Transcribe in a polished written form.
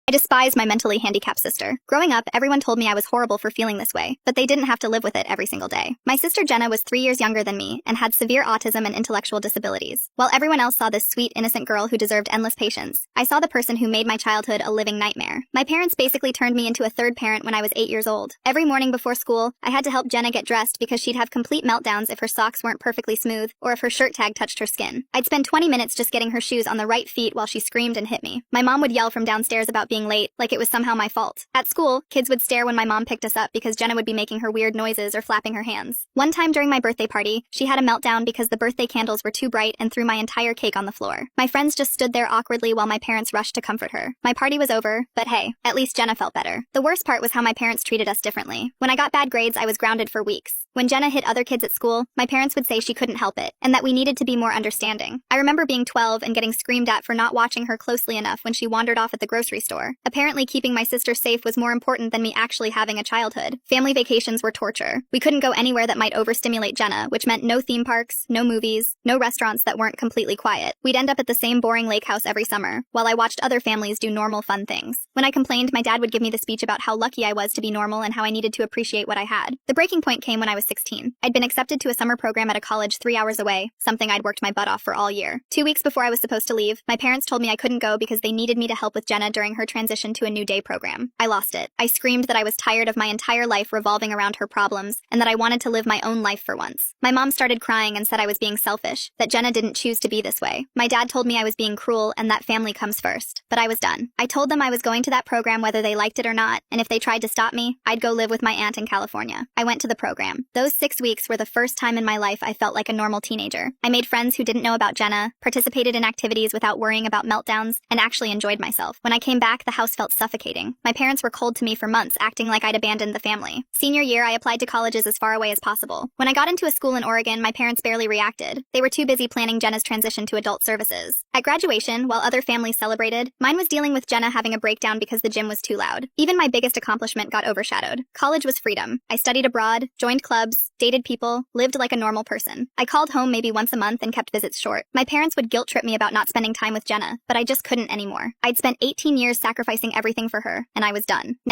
I despise my mentally handicapped sister. Growing up, everyone told me I was horrible for feeling this way, but they didn't have to live with it every single day. My sister Jenna was 3 years younger than me and had severe autism and intellectual disabilities. While everyone else saw this sweet, innocent girl who deserved endless patience, I saw the person who made my childhood a living nightmare. My parents basically turned me into a third parent when I was 8 years old. Every morning before school, I had to help Jenna get dressed because she'd have complete meltdowns if her socks weren't perfectly smooth or if her shirt tag touched her skin. I'd spend 20 minutes just getting her shoes on the right feet while she screamed and hit me. My mom would yell from downstairs about being late, like it was somehow my fault. At school, kids would stare when my mom picked us up because Jenna would be making her weird noises or flapping her hands. One time during my birthday party, she had a meltdown because the birthday candles were too bright and threw my entire cake on the floor. My friends just stood there awkwardly while my parents rushed to comfort her. My party was over, but hey, at least Jenna felt better. The worst part was how my parents treated us differently. When I got bad grades, I was grounded for weeks. When Jenna hit other kids at school, my parents would say she couldn't help it, and that we needed to be more understanding. I remember being 12 and getting screamed at for not watching her closely enough when she wandered off at the grocery store. Apparently, keeping my sister safe was more important than me actually having a childhood. Family vacations were torture. We couldn't go anywhere that might overstimulate Jenna, which meant no theme parks, no movies, no restaurants that weren't completely quiet. We'd end up at the same boring lake house every summer, while I watched other families do normal fun things. When I complained, my dad would give me the speech about how lucky I was to be normal and how I needed to appreciate what I had. The breaking point came when I was 16. I'd been accepted to a summer program at a college 3 hours away, something I'd worked my butt off for all year. 2 weeks before I was supposed to leave, my parents told me I couldn't go because they needed me to help with Jenna during her transition to a new day program. I lost it. I screamed that I was tired of my entire life revolving around her problems and that I wanted to live my own life for once. My mom started crying and said I was being selfish, that Jenna didn't choose to be this way. My dad told me I was being cruel and that family comes first. But I was done. I told them I was going to that program whether they liked it or not, and if they tried to stop me, I'd go live with my aunt in California. I went to the program. Those 6 weeks were the first time in my life I felt like a normal teenager. I made friends who didn't know about Jenna, participated in activities without worrying about meltdowns, and actually enjoyed myself. When I came back, the house felt suffocating. My parents were cold to me for months, acting like I'd abandoned the family. Senior year, I applied to colleges as far away as possible. When I got into a school in Oregon, my parents barely reacted. They were too busy planning Jenna's transition to adult services. At graduation, while other families celebrated, mine was dealing with Jenna having a breakdown because the gym was too loud. Even my biggest accomplishment got overshadowed. College was freedom. I studied abroad, joined clubs, dated people, lived like a normal person. I called home maybe once a month and kept visits short. My parents would guilt trip me about not spending time with Jenna, but I just couldn't anymore. I'd spent 18 years sacrificing everything for her, and I was done.